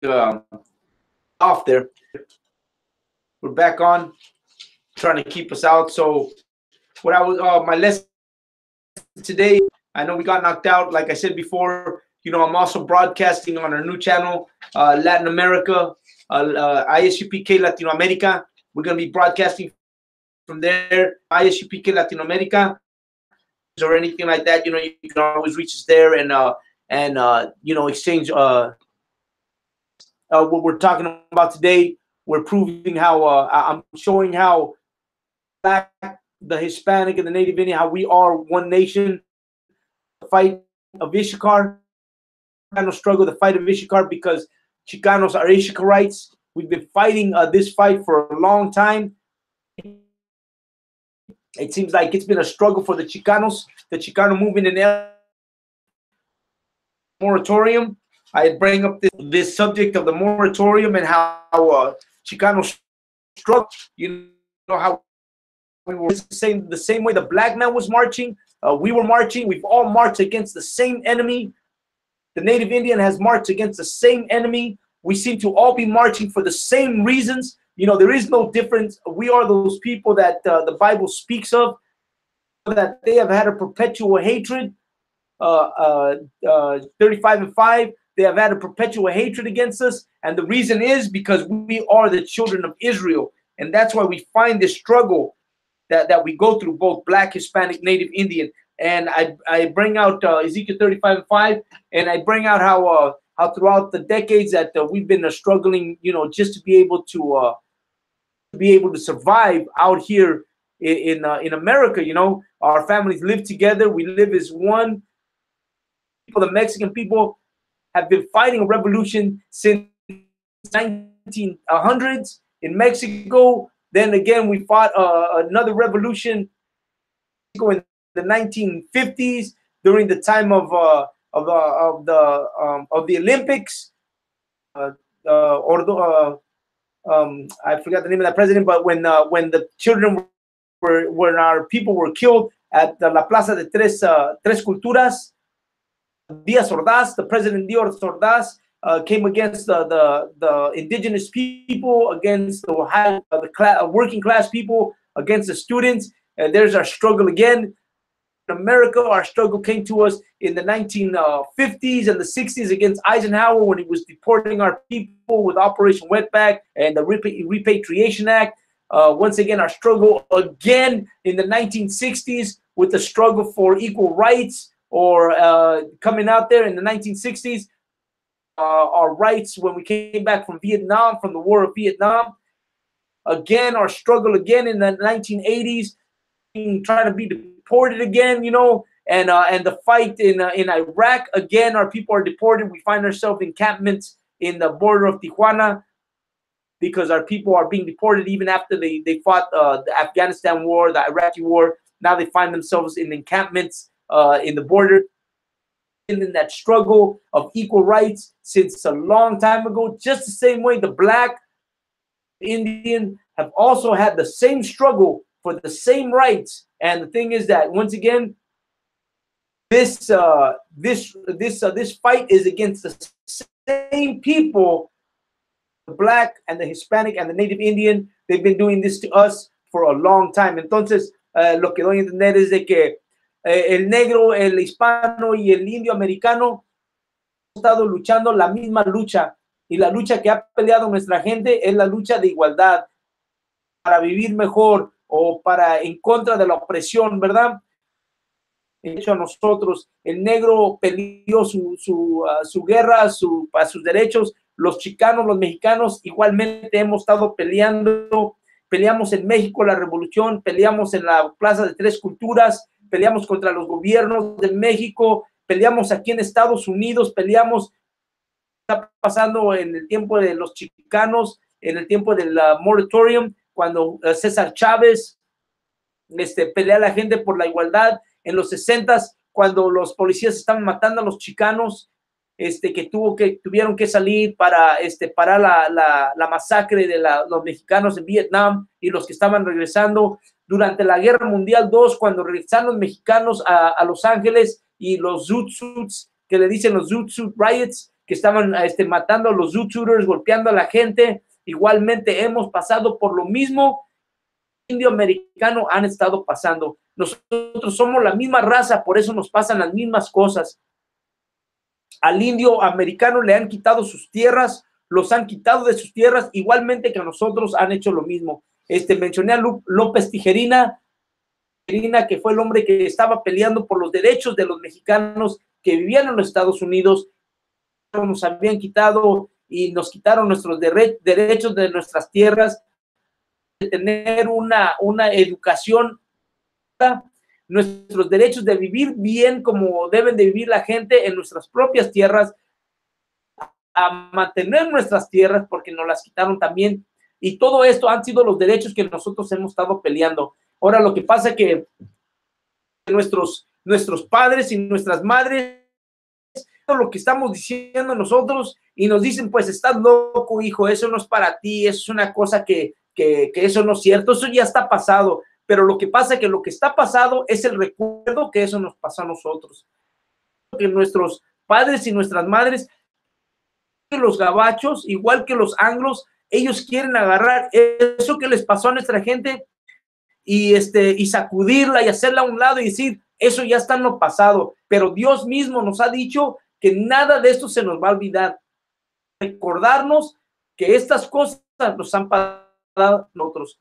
off there. We're back on, trying to keep us out. So what I was my lesson today, I know we got knocked out, like I said before. I'm also broadcasting on our new channel, Latin America, Isupk Latinoamerica. We're going to be broadcasting from there, Isupk Latinoamerica, or anything like that. You can always reach us there and exchange what we're talking about today. We're proving how I'm showing how Black, the Hispanic, and the Native Indian, how we are one nation. The fight of Issachar, struggle, the fight of Issachar, because Chicanos are Issacharites. We've been fighting this fight for a long time. It seems like it's been a struggle for the Chicanos, the Chicano movement in El moratorium. I bring up this subject of the moratorium and how Chicanos struggle. How we were the same way the black man was marching. We were marching. We've all marched against the same enemy. The Native Indian has marched against the same enemy. We seem to all be marching for the same reasons. There is no difference. We are those people that the Bible speaks of, that they have had a perpetual hatred. 35:5, they have had a perpetual hatred against us. And the reason is because we are the children of Israel. And that's why we find this struggle that we go through, both Black, Hispanic, Native Indian. And I bring out Ezekiel 35:5, and I bring out how throughout the decades that we've been struggling, just to be able to survive out here in America. Our families live together. We live as one. The Mexican people have been fighting a revolution since 1900s in Mexico. Then again, we fought another revolution in the 1950s during the time of the Olympics. I forgot the name of that president, but when the children when our people were killed at La Plaza de Tres Culturas, Díaz Ordaz, the president Díaz Ordaz, came against the indigenous people, against the working class people, against the students. And there's our struggle again. In America, our struggle came to us in the 1950s and the 60s against Eisenhower, when he was deporting our people with Operation Wetback and the Repatriation Act. Once again, our struggle again in the 1960s with the struggle for equal rights, or coming out there in the 1960s, our rights when we came back from Vietnam, from the War of Vietnam. Again, our struggle again in the 1980s, trying to be deported again, and the fight in Iraq. Again, our people are deported. We find ourselves in encampments in the border of Tijuana because our people are being deported even after they fought the Afghanistan war, the Iraqi war. Now they find themselves in encampments in the border. In that struggle of equal rights since a long time ago, just the same way the Black, Indian have also had the same struggle for the same rights. And the thing is that, once again, this fight is against the same people, the Black and the Hispanic and the Native Indian. They've been doing this to us for a long time. Entonces, lo que doy a entender es de que el negro, el hispano y el indio americano han estado luchando la misma lucha, y la lucha que ha peleado nuestra gente es la lucha de igualdad, para vivir mejor, o para en contra de la opresión, ¿verdad? De hecho, a nosotros, el negro peleó su guerra para sus derechos. Los chicanos, los mexicanos, igualmente hemos estado peleando. Peleamos en México la revolución, peleamos en la Plaza de Tres Culturas, peleamos contra los gobiernos de México, peleamos aquí en Estados Unidos, peleamos. Está pasando en el tiempo de los chicanos, en el tiempo del moratorium, cuando César Chávez pelea a la gente por la igualdad. En los 60s, cuando los policías estaban matando a los chicanos, que tuvieron que salir para parar la masacre de los mexicanos en Vietnam y los que estaban regresando. Durante la Guerra Mundial II, cuando regresaron los mexicanos a Los Ángeles, y los Zoot Suits, que le dicen los Zoot Suit Riots, que estaban matando a los Zoot-Suiters, golpeando a la gente. Igualmente hemos pasado por lo mismo. Indio americano han estado pasando. Nosotros somos la misma raza, por eso nos pasan las mismas cosas. Al indio americano le han quitado sus tierras, los han quitado de sus tierras, igualmente que a nosotros han hecho lo mismo. Mencioné a López Tijerina, que fue el hombre que estaba peleando por los derechos de los mexicanos que vivían en los Estados Unidos. Nos habían quitado y nos quitaron nuestros derechos de nuestras tierras, de tener una educación, nuestros derechos de vivir bien como deben de vivir la gente en nuestras propias tierras, a mantener nuestras tierras porque nos las quitaron también. Y todo esto han sido los derechos que nosotros hemos estado peleando. Ahora lo que pasa es que nuestros padres y nuestras madres, lo que estamos diciendo nosotros, y nos dicen, pues estás loco, hijo, eso no es para ti, eso es una cosa que eso no es cierto, eso ya está pasado. Pero lo que pasa es que lo que está pasado es el recuerdo que eso nos pasó a nosotros. Que nuestros padres y nuestras madres, los gabachos, igual que los anglos, ellos quieren agarrar eso que les pasó a nuestra gente y sacudirla y hacerla a un lado y decir, eso ya está en lo pasado. Pero Dios mismo nos ha dicho que nada de esto se nos va a olvidar. Recordarnos que estas cosas nos han pasado a nosotros.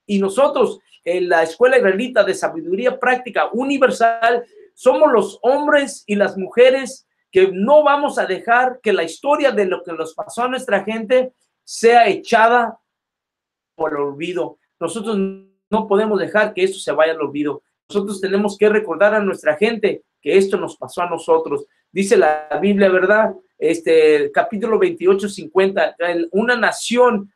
Y nosotros, en la Escuela Israelita de Sabiduría Práctica Universal, somos los hombres y las mujeres que no vamos a dejar que la historia de lo que nos pasó a nuestra gente sea echada por el olvido. Nosotros no podemos dejar que esto se vaya al olvido. Nosotros tenemos que recordar a nuestra gente que esto nos pasó a nosotros. Dice la Biblia, ¿verdad? Capítulo 28, 50, una nación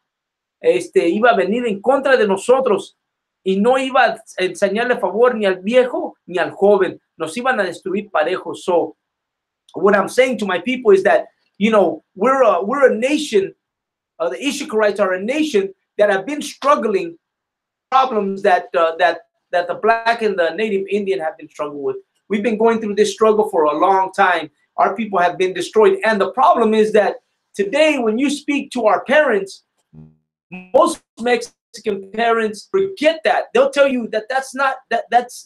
iba a venir en contra de nosotros y no iba a enseñarle favor ni al viejo ni al joven. Nos iban a destruir parejos. So, what I'm saying to my people is that, you know, we're a nation, the Issacharites are a nation that have been struggling problems that the black and the native Indian have been struggling with. We've been going through this struggle for a long time. Our people have been destroyed. And the problem is that today, when you speak to our parents, most Mexican parents forget that. They'll tell you that that's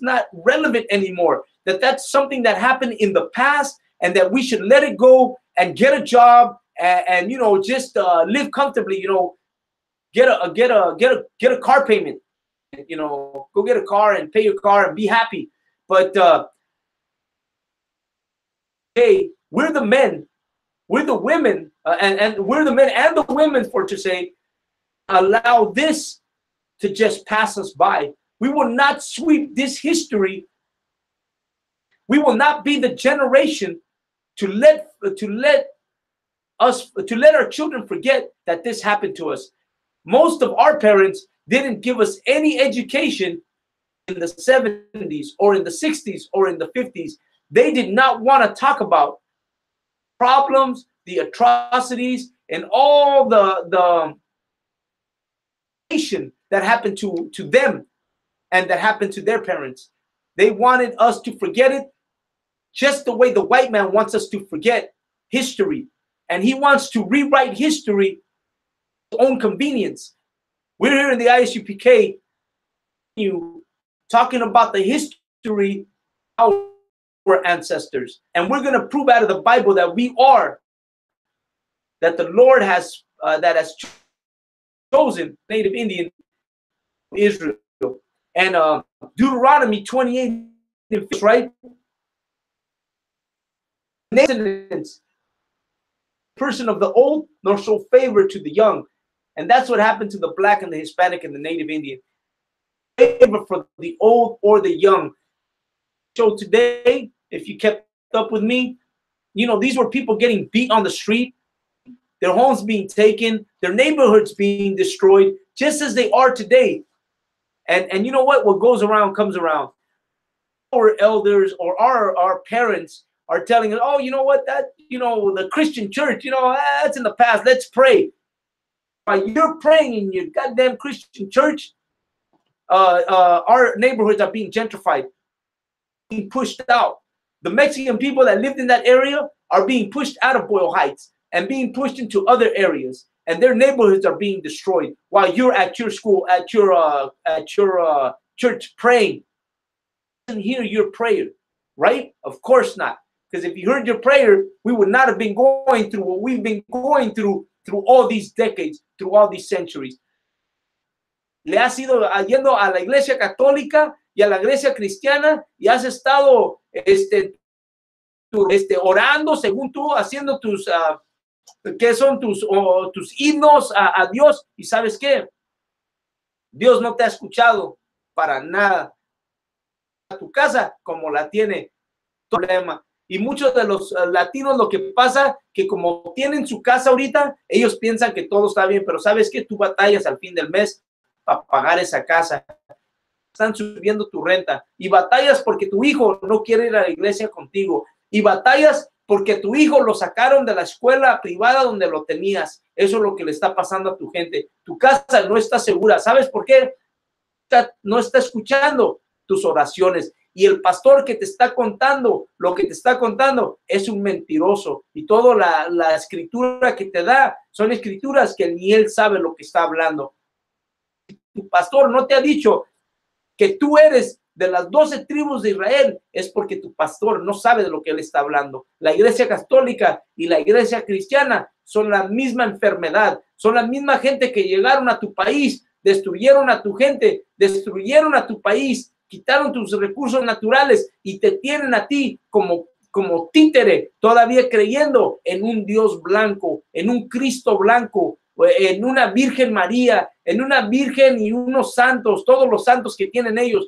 not relevant anymore, that's something that happened in the past and that we should let it go and get a job and you know, just live comfortably, you know, get a car payment, you know, go get a car and pay your car and be happy. But hey, we're the men, we're the women, and we're the men and the women for to say, allow this to just pass us by. We will not sweep this history. We will not be the generation to let our children forget that this happened to us. Most of our parents didn't give us any education in the 70s or in the 60s or in the 50s. They did not want to talk about problems, the atrocities, and all the that happened to them and that happened to their parents. They wanted us to forget it just the way the white man wants us to forget history. And he wants to rewrite history at his own convenience. We're here in the Isupk talking about the history of our ancestors. And we're going to prove out of the Bible that we are, that the Lord has chosen native Indian Israel. And Deuteronomy 28, right? Nations, person of the old, nor show favor to the young. And that's what happened to the black and the Hispanic and the native Indian. Favor for the old or the young. So today, if you kept up with me, you know, these were people getting beat on the street, their homes being taken, their neighborhoods being destroyed, just as they are today. And you know what? What goes around comes around. Our elders or our parents are telling us, oh, you know what? That, you know, the Christian church, you know, that's in the past. Let's pray. While you're praying in your goddamn Christian church, our neighborhoods are being gentrified, being pushed out. The Mexican people that lived in that area are being pushed out of Boyle Heights and being pushed into other areas, and their neighborhoods are being destroyed while you're at your school, at your church praying. Doesn't hear your prayer, right? Of course not. Because if you heard your prayer, we would not have been going through what we've been going through all these decades, through all these centuries. Le has ido yendo a la iglesia católica y a la iglesia cristiana y has estado orando según tú, haciendo tus, ¿qué son tus himnos a Dios? Y ¿sabes qué? Dios no te ha escuchado para nada. Tu casa como la tiene problema. Y muchos de los latinos lo que pasa que como tienen su casa ahorita, ellos piensan que todo está bien, pero ¿sabes qué? Tú batallas al fin del mes para pagar esa casa. Están subiendo tu renta y batallas porque tu hijo no quiere ir a la iglesia contigo y batallas porque tu hijo lo sacaron de la escuela privada donde lo tenías. Eso es lo que le está pasando a tu gente. Tu casa no está segura. ¿Sabes por qué? No está escuchando tus oraciones. Y el pastor que te está contando, lo que te está contando es un mentiroso. Y toda la escritura que te da son escrituras que ni él sabe lo que está hablando. Tu pastor no te ha dicho que tú eres de las 12 tribus de Israel, es porque tu pastor no sabe de lo que él está hablando. La iglesia católica y la iglesia cristiana son la misma enfermedad, son la misma gente que llegaron a tu país, destruyeron a tu gente, destruyeron a tu país, quitaron tus recursos naturales y te tienen a ti como títere, todavía creyendo en un Dios blanco, en un Cristo blanco, en una Virgen María, en una Virgen y unos santos, todos los santos que tienen ellos.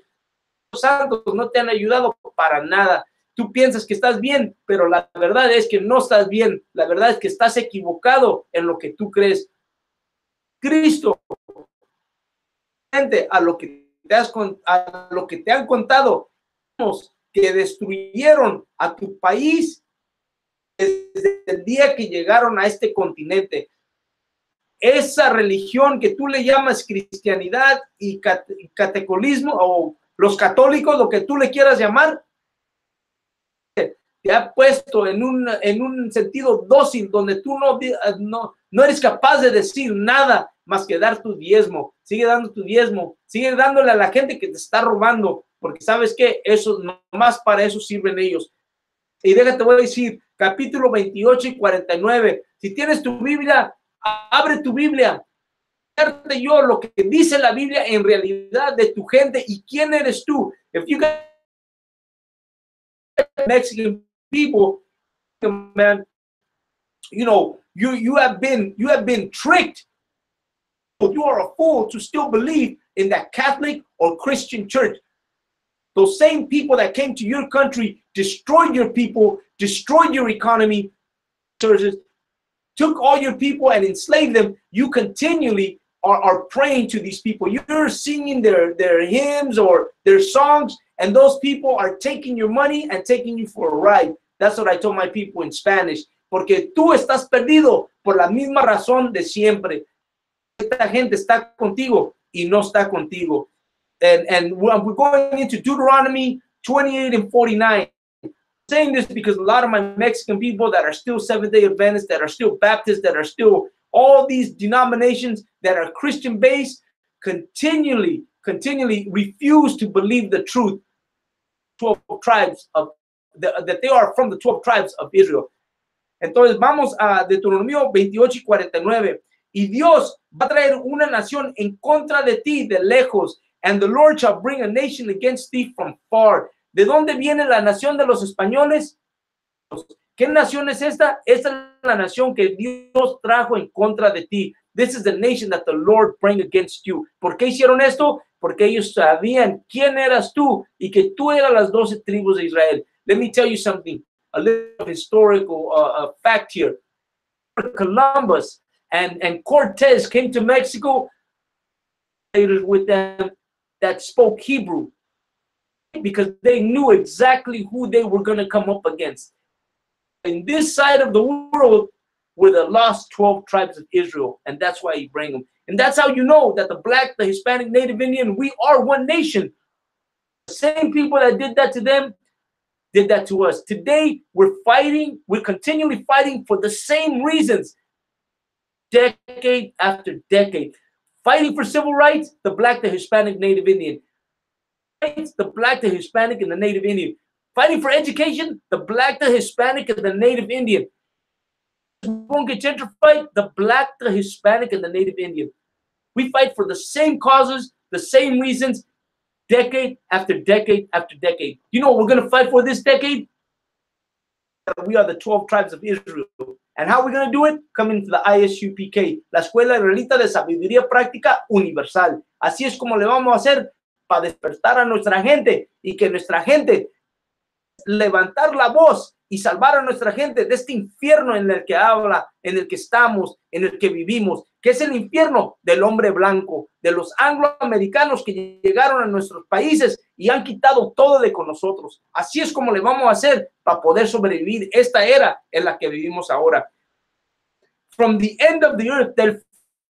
Los santos no te han ayudado para nada. Tú piensas que estás bien, pero la verdad es que no estás bien. La verdad es que estás equivocado en lo que tú crees. Cristo, a lo que te han contado, que destruyeron a tu país desde el día que llegaron a este continente. Esa religión que tú le llamas cristianidad y catecolismo o los católicos, lo que tú le quieras llamar, te ha puesto en un sentido dócil donde tú no eres capaz de decir nada más que dar tu diezmo. Sigue dando tu diezmo, sigue dándole a la gente que te está robando, porque sabes que eso nomás para eso sirven ellos. Y déjate, voy a decir, capítulo 28 y 49. Si tienes tu Biblia, abre tu Biblia. Yo lo que dice la Biblia en realidad de tu gente y quién eres tú. If you got Mexican people, man, you know, you have been tricked. You are a fool to still believe in that Catholic or Christian church. Those same people that came to your country, destroyed your people, destroyed your economy, churches, took all your people and enslaved them. You continually are praying to these people. You're singing their hymns or their songs, and those people are taking your money and taking you for a ride. That's what I told my people in Spanish. Porque tú estás perdido por la misma razón de siempre. Esta gente está contigo y no está contigo. And we're going into Deuteronomy 28 and 49. I'm saying this because a lot of my Mexican people that are still Seventh-day Adventists, that are still Baptists, that are still all these denominations that are Christian-based, continually refuse to believe the truth. 12 tribes of that they are from the 12 tribes of Israel. Entonces vamos a Deuteronomio 28 y 49. Y Dios va a traer una nación en contra de ti de lejos. And the Lord shall bring a nation against thee from far. ¿De dónde viene la nación de los españoles? ¿Qué nación es esta? Esta es la nación que Dios trajo en contra de ti. This is the nation that the Lord bring against you. ¿Por qué hicieron esto? Porque ellos sabían quién eras tú y que tú eras las 12 tribus de Israel. Let me tell you something, a little historical fact here. Columbus and Cortez came to Mexico with them that spoke Hebrew because they knew exactly who they were going to come up against. In this side of the world were the lost 12 tribes of Israel, and that's why he bring them. And that's how you know that the Black, the Hispanic, Native Indian, we are one nation. The same people that did that to them, did that to us. Today, we're continually fighting for the same reasons, decade after decade. Fighting for civil rights, the Black, the Hispanic, Native Indian. Rights, the Black, the Hispanic, and the Native Indian. Fighting for education, the Black, the Hispanic, and the Native Indian. Won't get gentrified, the Black, the Hispanic, and the Native Indian. We fight for the same causes, the same reasons, decade after decade after decade. You know what we're going to fight for this decade? We are the 12 tribes of Israel. And how are we going to do it? Coming to the Isupk, la Escuela Israelita de Sabiduría Práctica Universal. Así es como le vamos a hacer para despertar a nuestra gente y que nuestra gente levantar la voz y salvar a nuestra gente de este infierno en el que habla, en el que estamos, en el que vivimos, que es el infierno del hombre blanco, de los angloamericanos que llegaron a nuestros países y han quitado todo de con nosotros. Así es como le vamos a hacer para poder sobrevivir esta era en la que vivimos ahora. From the end of the earth, del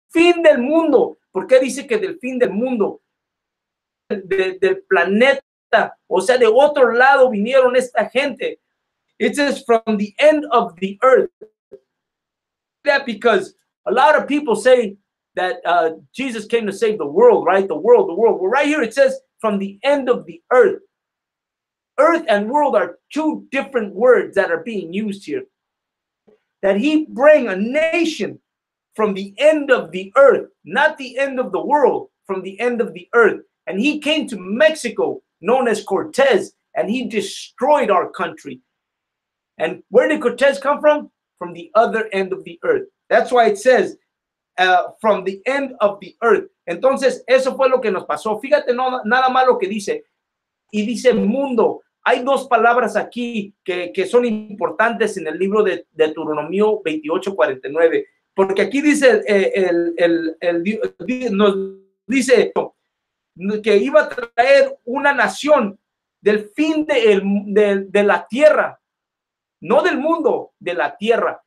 fin del mundo. ¿Por qué dice que del fin del mundo? Del planeta, o sea, de otro lado vinieron esta gente. It says from the end of the earth. That because a lot of people say that Jesus came to save the world, right? The world. Well, right here it says from the end of the earth. Earth and world are two different words that are being used here. That he bring a nation from the end of the earth, not the end of the world, from the end of the earth. And he came to Mexico, known as Cortez, and he destroyed our country. And where did Cortez come from? From the other end of the earth. That's why it says, from the end of the earth. Entonces, eso fue lo que nos pasó. Fíjate nada más lo que dice. Y dice mundo. Hay dos palabras aquí que son importantes en el libro de Deuteronomio 28:49. Porque aquí dice, nos dice que iba a traer una nación del fin de la tierra. No del mundo, de la tierra.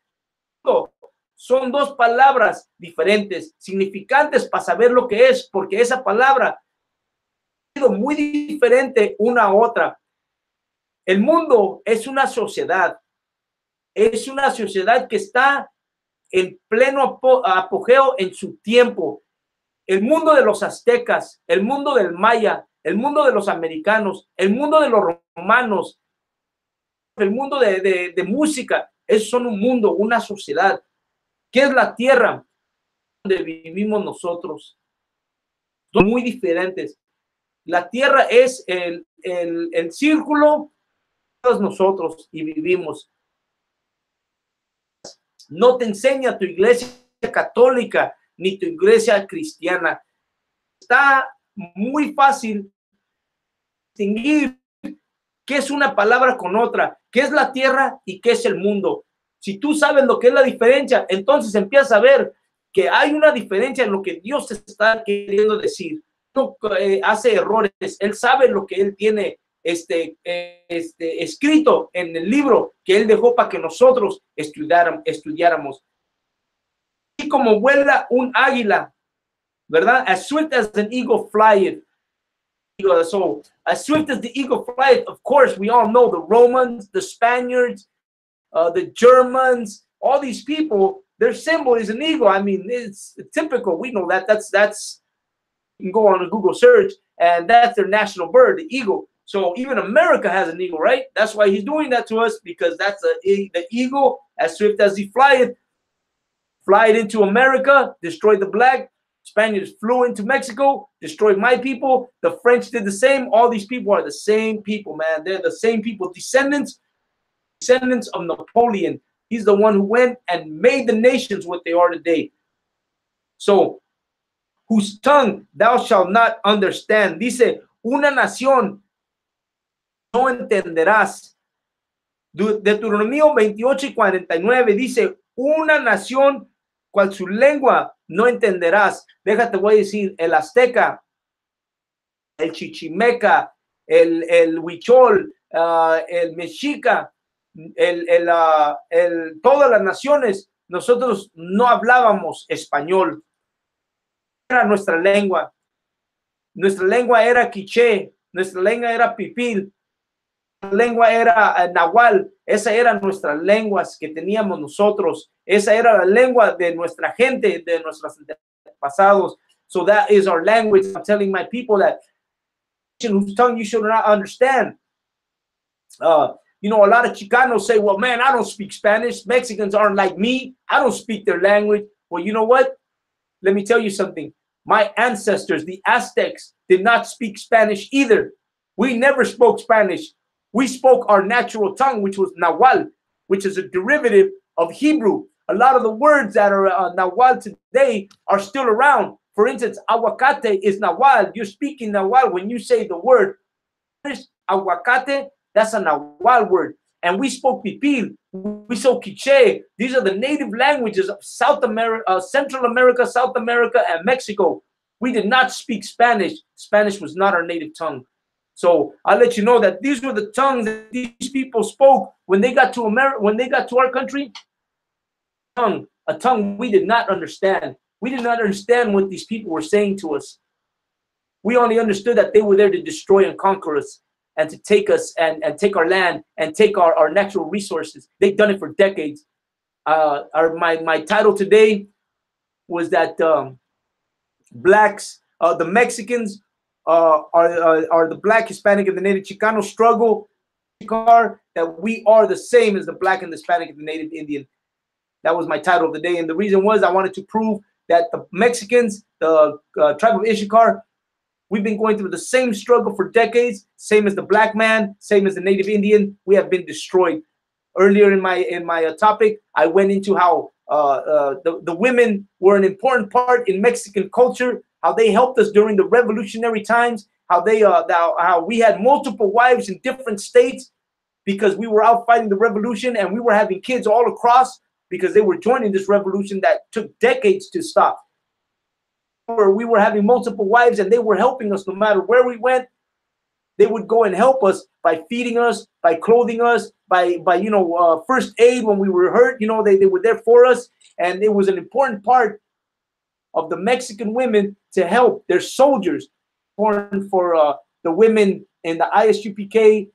Son dos palabras diferentes, significantes para saber lo que es, porque esa palabra ha sido muy diferente una a otra. El mundo es una sociedad que está en pleno apogeo en su tiempo. El mundo de los aztecas, el mundo del maya, el mundo de los americanos, el mundo de los romanos, el mundo de música, esos son un mundo, una sociedad. ¿Qué es la tierra donde vivimos nosotros? Son muy diferentes. La tierra es el círculo de todos nosotros y vivimos. No te enseña tu iglesia católica ni tu iglesia cristiana. Está muy fácil distinguir qué es una palabra con otra, qué es la tierra y qué es el mundo. Si tú sabes lo que es la diferencia, entonces empiezas a ver que hay una diferencia en lo que Dios te está queriendo decir. No hace errores, Él sabe lo que Él tiene escrito en el libro que Él dejó para que nosotros estudiáramos. Y como vuela un águila, ¿verdad? As swift as an eagle flieth. So, as swift as the eagle flieth, of course, we all know the Romans, the Spaniards, the Germans, all these people, their symbol is an eagle. I mean, it's typical. We know that. That's you can go on a Google search, and that's their national bird, the eagle. So even America has an eagle, right? That's why he's doing that to us, because that's the eagle, as swift as he flieth, flied into America, destroyed the black. Spaniards flew into Mexico, destroyed my people. The French did the same. All these people are the same people, man. They're the same people, descendants of Napoleon. He's the one who went and made the nations what they are today. So, whose tongue thou shalt not understand. Dice, una nación no entenderás. Deuteronomio 28:49 dice, una nación cual su lengua no entenderás. Déjate, voy a decir, el azteca, el chichimeca, el huichol, el mexica, todas las naciones, nosotros no hablábamos español. Era nuestra lengua. Nuestra lengua era quiché, nuestra lengua era pipil. lengua era Nahual. Esa era nuestras lenguas que teníamos nosotros. Esa era la lengua de nuestra gente, de nuestros antepasados. So that is our language. I'm telling my people that whose tongue you should not understand. You know, a lot of Chicanos say, well, man, I don't speak Spanish. Mexicans aren't like me. I don't speak their language. Well, you know what? Let me tell you something. My ancestors, the Aztecs, did not speak Spanish either. We never spoke Spanish. We spoke our natural tongue, which was Nahual, which is a derivative of Hebrew. A lot of the words that are Nahual today are still around. For instance, aguacate is Nahual. You're speaking Nahual when you say the word aguacate. That's a Nahual word. And we spoke Pipil, we spoke Quiche. These are the native languages of South America, Central America, South America, and Mexico. We did not speak Spanish. Spanish was not our native tongue. So I'll let you know that these were the tongues that these people spoke when they got to America, when they got to our country. A tongue we did not understand. We did not understand what these people were saying to us. We only understood that they were there to destroy and conquer us, and to take us and take our land and take our natural resources. They've done it for decades. My title today was that blacks, the Mexicans are the black, Hispanic, and the native Chicano struggle, that we are the same as the black and the Hispanic and the native Indian. That was my title of the day. And the reason was I wanted to prove that the Mexicans, the tribe of Issachar, we've been going through the same struggle for decades, same as the black man, same as the native Indian. We have been destroyed. Earlier in my topic, I went into how the women were an important part in Mexican culture, how they helped us during the revolutionary times, how we had multiple wives in different states because we were out fighting the revolution, and we were having kids all across because they were joining this revolution that took decades to stop. We were having multiple wives, and they were helping us no matter where we went. They would go and help us by feeding us, by clothing us, by first aid when we were hurt. You know, they were there for us, and it was an important part of the Mexican women to help their soldiers. Important for the women in the Isupk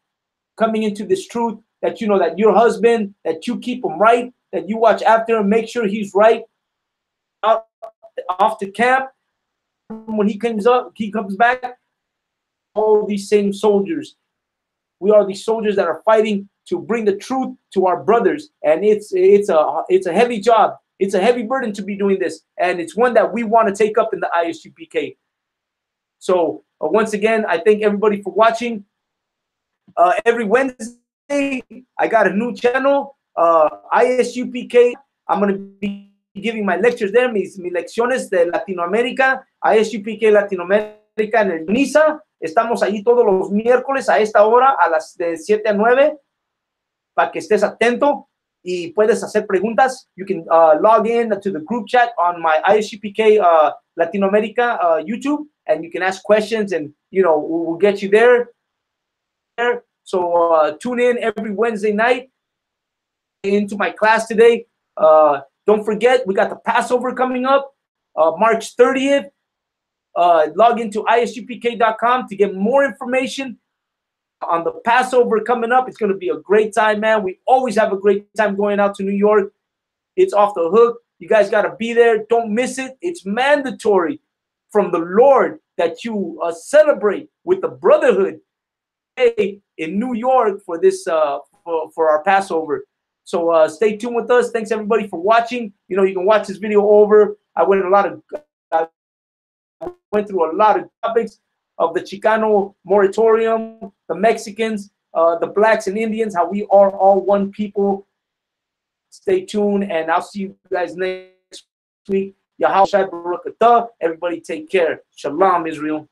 coming into this truth that you know that your husband, that you keep him right, that you watch after him, make sure he's right off to camp. When he comes back, all these same soldiers. We are these soldiers that are fighting to bring the truth to our brothers, and it's a heavy job. It's a heavy burden to be doing this, and it's one that we want to take up in the Isupk. So once again, I thank everybody for watching. Every Wednesday, I got a new channel, Isupk. I'm going to be giving my lectures there, mis lecciones de Latinoamérica, Isupk Latinoamérica en el NISA. Estamos allí todos los miércoles a esta hora, a las de 7 a 9, para que estés atento y puedes hacer preguntas. You can log in to the group chat on my Isupk Latinoamérica YouTube, and you can ask questions, and we'll get you there. So tune in every Wednesday night into my class today. Don't forget, we got the Passover coming up, March 30th. Log into isupk.com to get more information on the Passover coming up. It's going to be a great time, man. We always have a great time going out to New York. It's off the hook. You guys got to be there. Don't miss it. It's mandatory from the Lord that you celebrate with the brotherhood in New York for this for our Passover. So stay tuned with us. Thanks everybody for watching. You can watch this video over. I went through a lot of topics of the Chicano moratorium, the Mexicans, the blacks and Indians, how we are all one people. Stay tuned, and I'll see you guys next week. Yahweh Shai Baruch Atah. Everybody take care. Shalom, Israel.